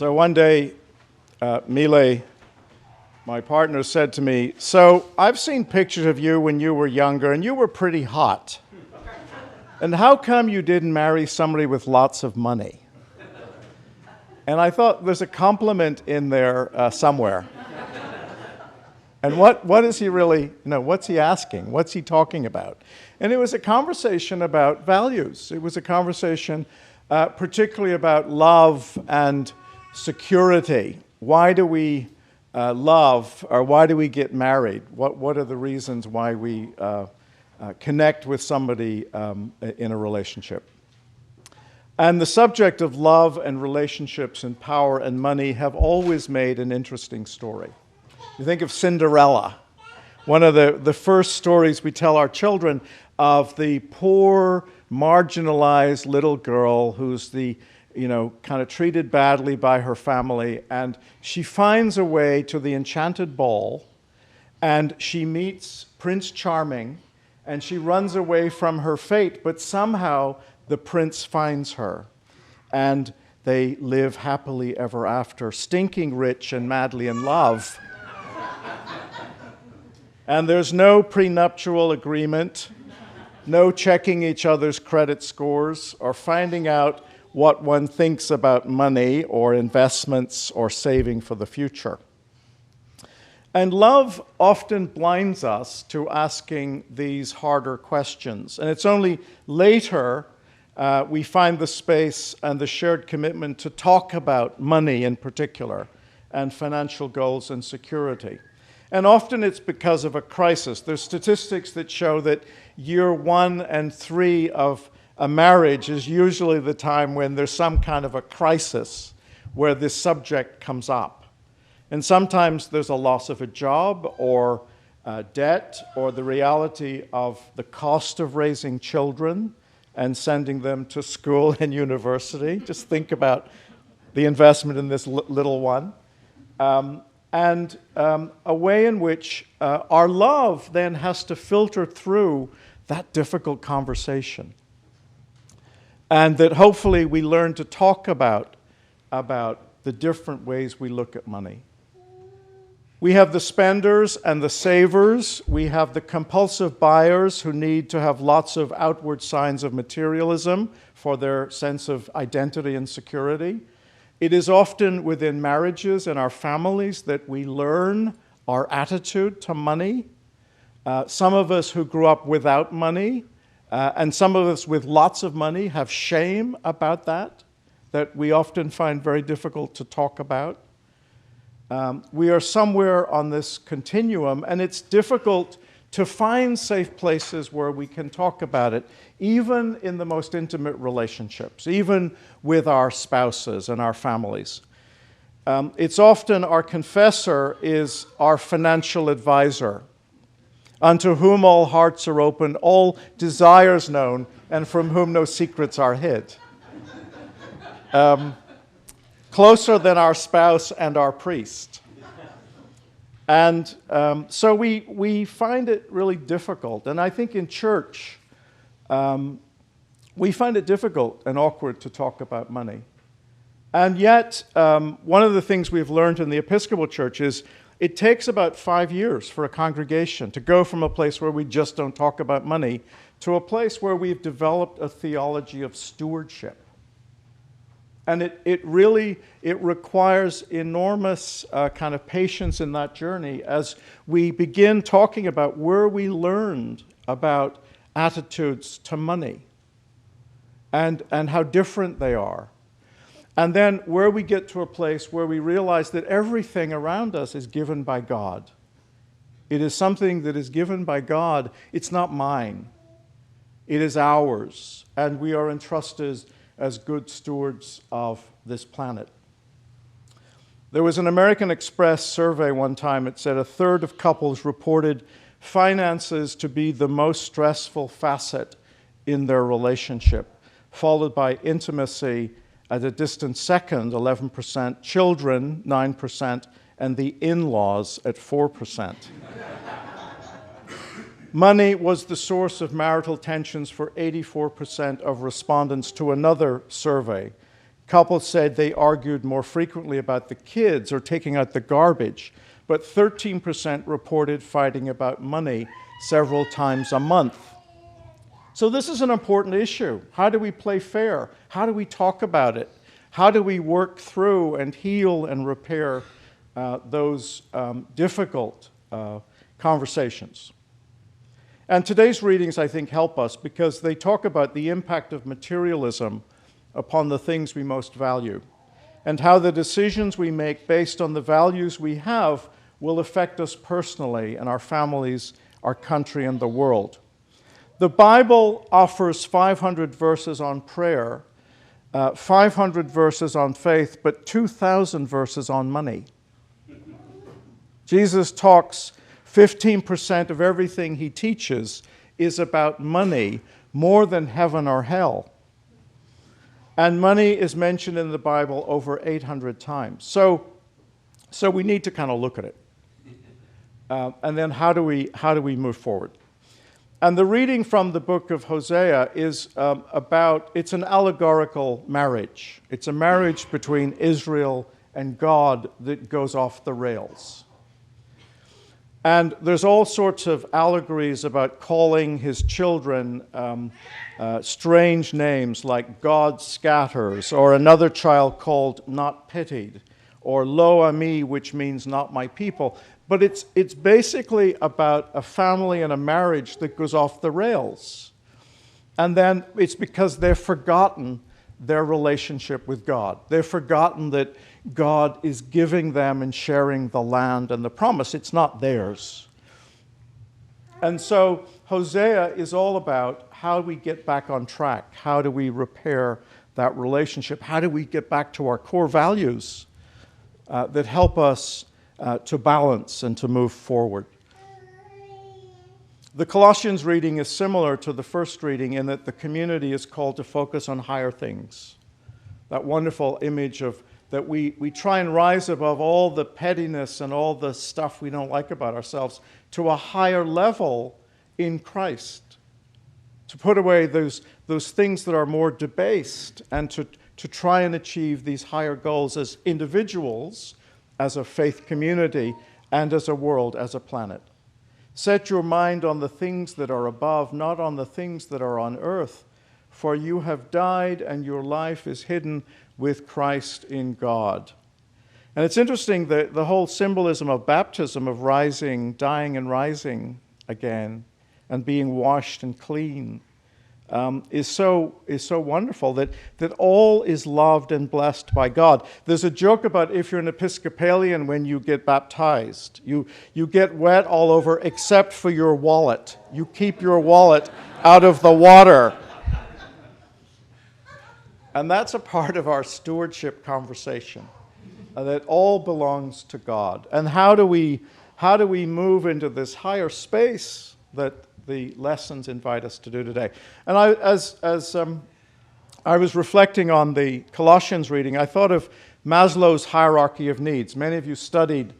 So one day, Mile, my partner, said to me, "So I've seen pictures of you when you were younger, and you were pretty hot. And how come you didn't marry somebody with lots of money?" And I thought there's a compliment in there somewhere. And what is he really, what's he asking? What's he talking about? And it was a conversation about values. It was a conversation particularly about love and security. Why do we love, or why do we get married? What are the reasons why we connect with somebody in a relationship? And the subject of love and relationships and power and money have always made an interesting story. You think of Cinderella, one of the first stories we tell our children of the poor, marginalized little girl who's kind of treated badly by her family, and she finds a way to the enchanted ball, and she meets Prince Charming, and she runs away from her fate, but somehow the prince finds her, and they live happily ever after, stinking rich and madly in love. And there's no prenuptial agreement, no checking each other's credit scores, or finding out what one thinks about money or investments or saving for the future. And love often blinds us to asking these harder questions. And it's only later we find the space and the shared commitment to talk about money in particular, and financial goals and security. And often it's because of a crisis. There's statistics that show that year 1 and 3 of a marriage is usually the time when there's some kind of a crisis where this subject comes up. And sometimes there's a loss of a job, or debt, or the reality of the cost of raising children and sending them to school and university. Just think about the investment in this little one. And a way in which our love then has to filter through that difficult conversation. And that hopefully we learn to talk about the different ways we look at money. We have the spenders and the savers. We have the compulsive buyers who need to have lots of outward signs of materialism for their sense of identity and security. It is often within marriages and our families that we learn our attitude to money. Some of us who grew up without money, and some of us with lots of money, have shame about that we often find very difficult to talk about. We are somewhere on this continuum, and it's difficult to find safe places where we can talk about it, even in the most intimate relationships, even with our spouses and our families. It's often our confessor is our financial advisor, unto whom all hearts are open, all desires known, and from whom no secrets are hid. Closer than our spouse and our priest. And so we find it really difficult. And I think in church, we find it difficult and awkward to talk about money. And yet, one of the things we've learned in the Episcopal Church is it takes about 5 years for a congregation to go from a place where we just don't talk about money to a place where we've developed a theology of stewardship. And it requires enormous kind of patience in that journey as we begin talking about where we learned about attitudes to money and how different they are. And then where we get to a place where we realize that everything around us is given by God. It is something that is given by God. It's not mine. It is ours. And we are entrusted as good stewards of this planet. There was an American Express survey one time. It said 1/3 of couples reported finances to be the most stressful facet in their relationship, followed by intimacy at a distant second, 11%, children, 9%, and the in-laws at 4%. Money was the source of marital tensions for 84% of respondents to another survey Couples said they argued more frequently about the kids or taking out the garbage, but 13% reported fighting about money several times a month. So this is an important issue. How do we play fair? How do we talk about it? How do we work through and heal and repair those difficult conversations? And today's readings, I think, help us because they talk about the impact of materialism upon the things we most value and how the decisions we make based on the values we have will affect us personally and our families, our country, and the world. The Bible offers 500 verses on prayer, 500 verses on faith, but 2,000 verses on money. Jesus talks 15% of everything he teaches is about money, more than heaven or hell. And money is mentioned in the Bible over 800 times. So we need to kind of look at it. And then how do we move forward? And the reading from the book of Hosea is it's an allegorical marriage. It's a marriage between Israel and God that goes off the rails. And there's all sorts of allegories about calling his children strange names like God scatters, or another child called not pitied, or lo ami, which means not my people. But it's basically about a family and a marriage that goes off the rails. And then it's because they've forgotten their relationship with God. They've forgotten that God is giving them and sharing the land and the promise. It's not theirs. And so Hosea is all about how do we get back on track? How do we repair that relationship? How do we get back to our core values that help us to balance and to move forward? The Colossians reading is similar to the first reading in that the community is called to focus on higher things. That wonderful image of that we try and rise above all the pettiness and all the stuff we don't like about ourselves to a higher level in Christ. To put away those things that are more debased and to try and achieve these higher goals as individuals, as a faith community, and as a world, as a planet. Set your mind on the things that are above, not on the things that are on earth, for you have died and your life is hidden with Christ in God. And it's interesting that the whole symbolism of baptism, of rising, dying and rising again, and being washed and clean, is so wonderful that all is loved and blessed by God. There's a joke about if you're an Episcopalian when you get baptized. You get wet all over except for your wallet. You keep your wallet out of the water. And that's a part of our stewardship conversation, that all belongs to God. And how do we move into this higher space that the lessons invite us to do today? And as I was reflecting on the Colossians reading, I thought of Maslow's hierarchy of needs. Many of you studied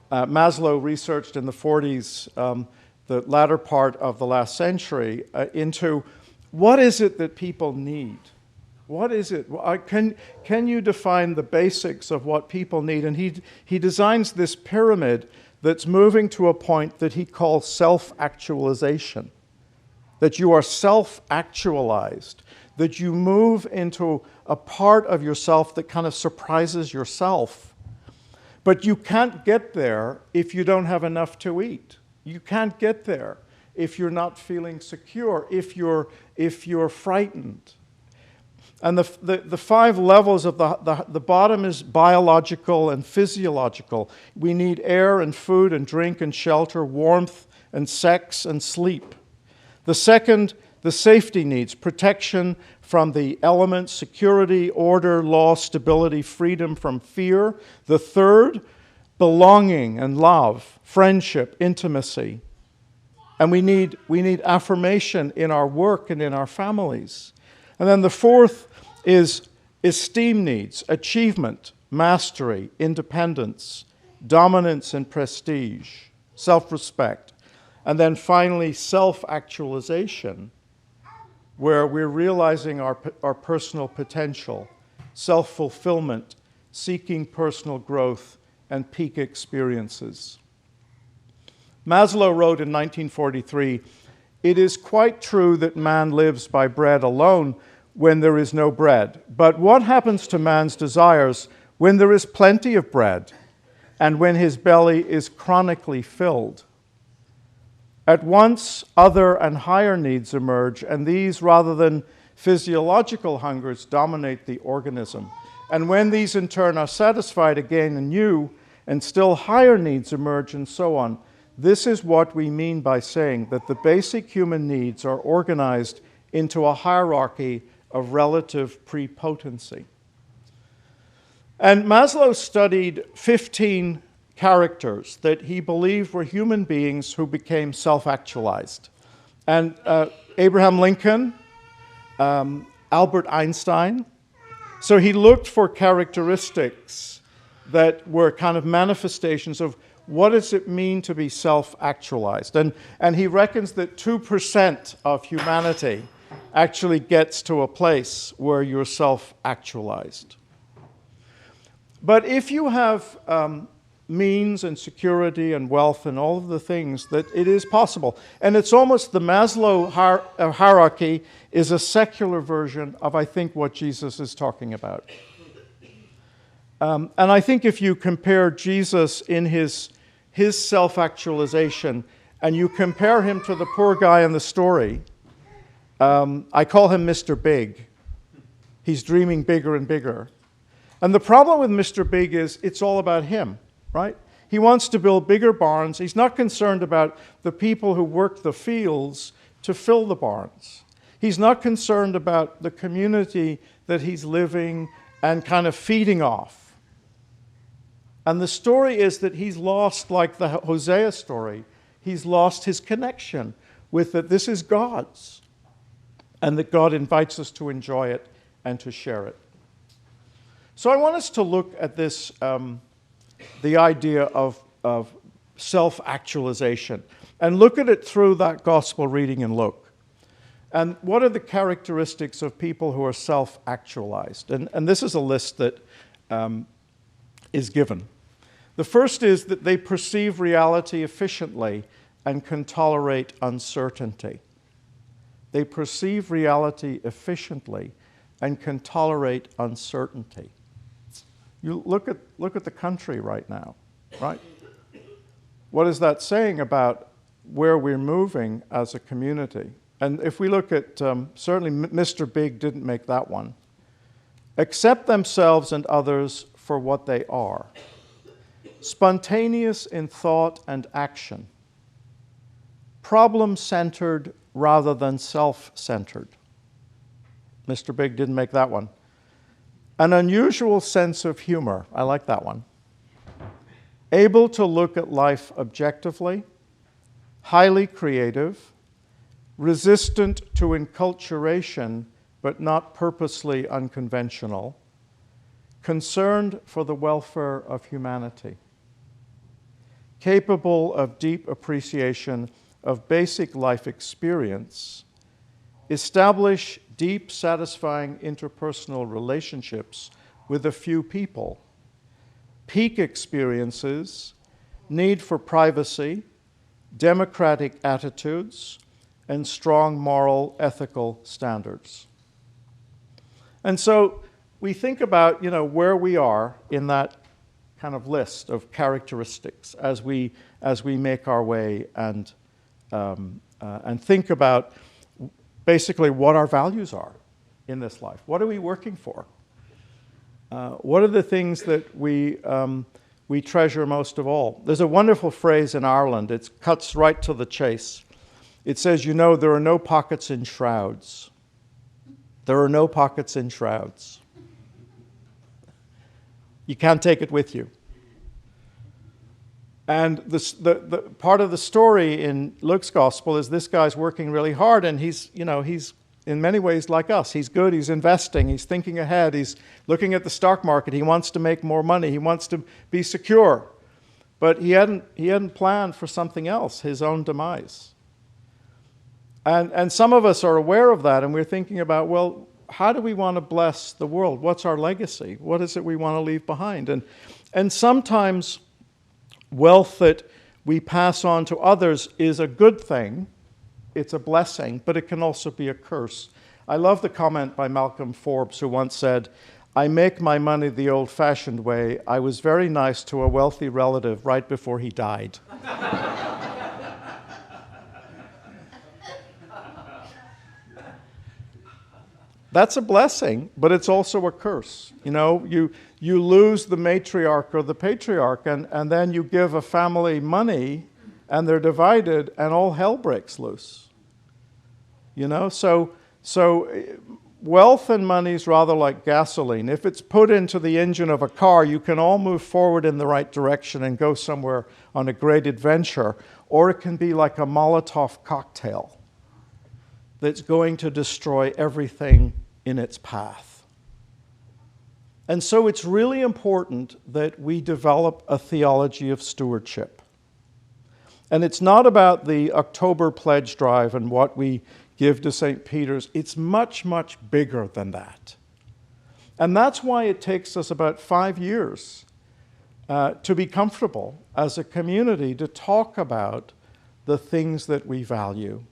Maslow, researched in the 40s, the latter part of the last century, into what is it that people need? What is it? Can you define the basics of what people need? And he designs this pyramid that's moving to a point that he calls self-actualization, that you are self-actualized, that you move into a part of yourself that kind of surprises yourself. But you can't get there if you don't have enough to eat. You can't get there if you're not feeling secure, if you're frightened. And the 5 levels of the bottom is biological and physiological. We need air and food and drink and shelter, warmth and sex and sleep. The second, the safety needs, protection from the elements, security, order, law, stability, freedom from fear. The third, belonging and love, friendship, intimacy. And we need affirmation in our work and in our families. And then the fourth is esteem needs, achievement, mastery, independence, dominance and prestige, self-respect. And then finally, self-actualization, where we're realizing our personal potential self-fulfillment, seeking personal growth, and peak experiences. Maslow wrote in 1943, "It is quite true that man lives by bread alone when there is no bread. But what happens to man's desires when there is plenty of bread and when his belly is chronically filled? At once, other and higher needs emerge, and these, rather than physiological hungers, dominate the organism. And when these in turn are satisfied again anew, and still higher needs emerge, and so on. This is what we mean by saying that the basic human needs are organized into a hierarchy of relative prepotency." And Maslow studied 15 characters that he believed were human beings who became self-actualized. And Abraham Lincoln, Albert Einstein. So he looked for characteristics that were kind of manifestations of what does it mean to be self-actualized. And he reckons that 2% of humanity actually gets to a place where you're self-actualized. But if you have means and security and wealth and all of the things, that it is possible. And it's almost the Maslow hierarchy is a secular version of, I think, what Jesus is talking about. And I think if you compare Jesus in his self-actualization and you compare him to the poor guy in the story, I call him Mr. Big. He's dreaming bigger and bigger. And the problem with Mr. Big is it's all about him, right? He wants to build bigger barns. He's not concerned about the people who work the fields to fill the barns. He's not concerned about the community that he's living and kind of feeding off. And the story is that he's lost, like the Hosea story, he's lost his connection with that this is God's, and that God invites us to enjoy it and to share it. So I want us to look at this, the idea of self-actualization, and look at it through that gospel reading in Luke. And what are the characteristics of people who are self-actualized? And this is a list that is given. The first is that they perceive reality efficiently and can tolerate uncertainty. They perceive reality efficiently and can tolerate uncertainty. You look at the country right now, right? What is that saying about where we're moving as a community? And if we look at, certainly Mr. Big didn't make that one. Accept themselves and others for what they are. Spontaneous in thought and action. Problem-centered rather than self-centered. Mr. Big didn't make that one. An unusual sense of humor. I like that one. Able to look at life objectively. Highly creative. Resistant to enculturation, but not purposely unconventional. Concerned for the welfare of humanity. Capable of deep appreciation of basic life experience. Establish deep, satisfying interpersonal relationships with a few people. Peak experiences, need for privacy, democratic attitudes, and strong moral, ethical standards. And so we think about, where we are in that kind of list of characteristics as we make our way and think about basically what our values are in this life. What are we working for? What are the things that we treasure most of all? There's a wonderful phrase in Ireland. It cuts right to the chase. It says, there are no pockets in shrouds. There are no pockets in shrouds. You can't take it with you. And the part of the story in Luke's gospel is this guy's working really hard, and he's in many ways like us. He's good, he's investing, he's thinking ahead, he's looking at the stock market, he wants to make more money, he wants to be secure. But he hadn't planned for something else, his own demise. And some of us are aware of that, and we're thinking about, well, how do we want to bless the world? What's our legacy? What is it we want to leave behind? And sometimes wealth that we pass on to others is a good thing. It's a blessing, but it can also be a curse. I love the comment by Malcolm Forbes, who once said, "I make my money the old-fashioned way. I was very nice to a wealthy relative right before he died." That's a blessing, but it's also a curse. You know, you lose the matriarch or the patriarch, and then you give a family money, and they're divided, and all hell breaks loose. You know, so wealth and money is rather like gasoline. If it's put into the engine of a car, you can all move forward in the right direction and go somewhere on a great adventure, or it can be like a Molotov cocktail that's going to destroy everything in its path. And so it's really important that we develop a theology of stewardship. And it's not about the October pledge drive and what we give to St. Peter's. It's much, much bigger than that. And that's why it takes us about 5 years to be comfortable as a community to talk about the things that we value,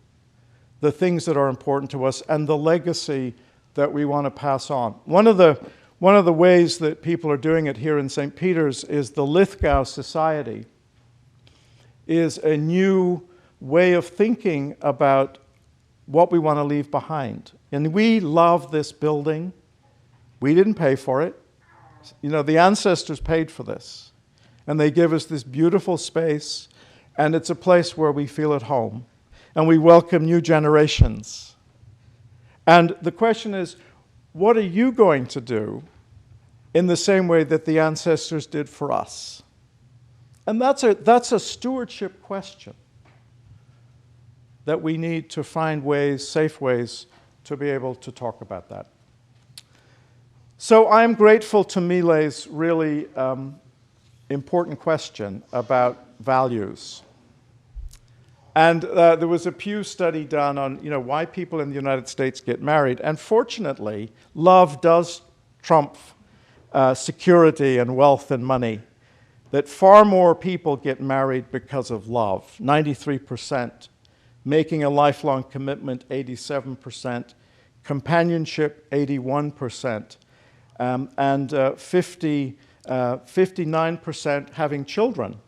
the things that are important to us, and the legacy that we want to pass on. One of the ways that people are doing it here in St. Peter's is the Lithgow Society is a new way of thinking about what we want to leave behind. And we love this building. We didn't pay for it. You know, the ancestors paid for this. And they give us this beautiful space, and it's a place where we feel at home. And we welcome new generations. And the question is, what are you going to do in the same way that the ancestors did for us? And that's a stewardship question that we need to find ways, safe ways, to be able to talk about that. So I'm grateful to Mile's really important question about values. And there was a Pew study done on, why people in the United States get married. And fortunately, love does trump security and wealth and money. That far more people get married because of love, 93%. Making a lifelong commitment, 87%. Companionship, 81%. And 59% having children.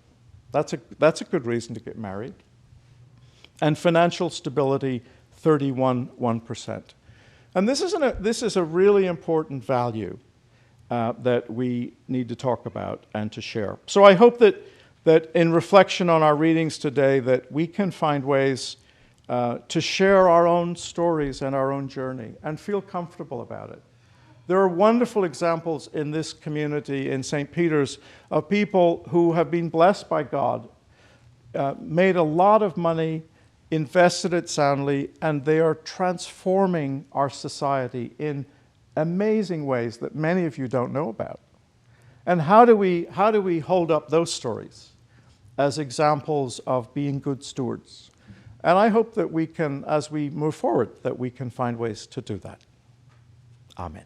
That's a good reason to get married. And financial stability, 31%. And this is a really important value that we need to talk about and to share. So I hope that in reflection on our readings today, that we can find ways to share our own stories and our own journey and feel comfortable about it. There are wonderful examples in this community in St. Peter's of people who have been blessed by God, made a lot of money, invested it soundly, and they are transforming our society in amazing ways that many of you don't know about. And how do we hold up those stories as examples of being good stewards? And I hope that we can, as we move forward, that we can find ways to do that. Amen.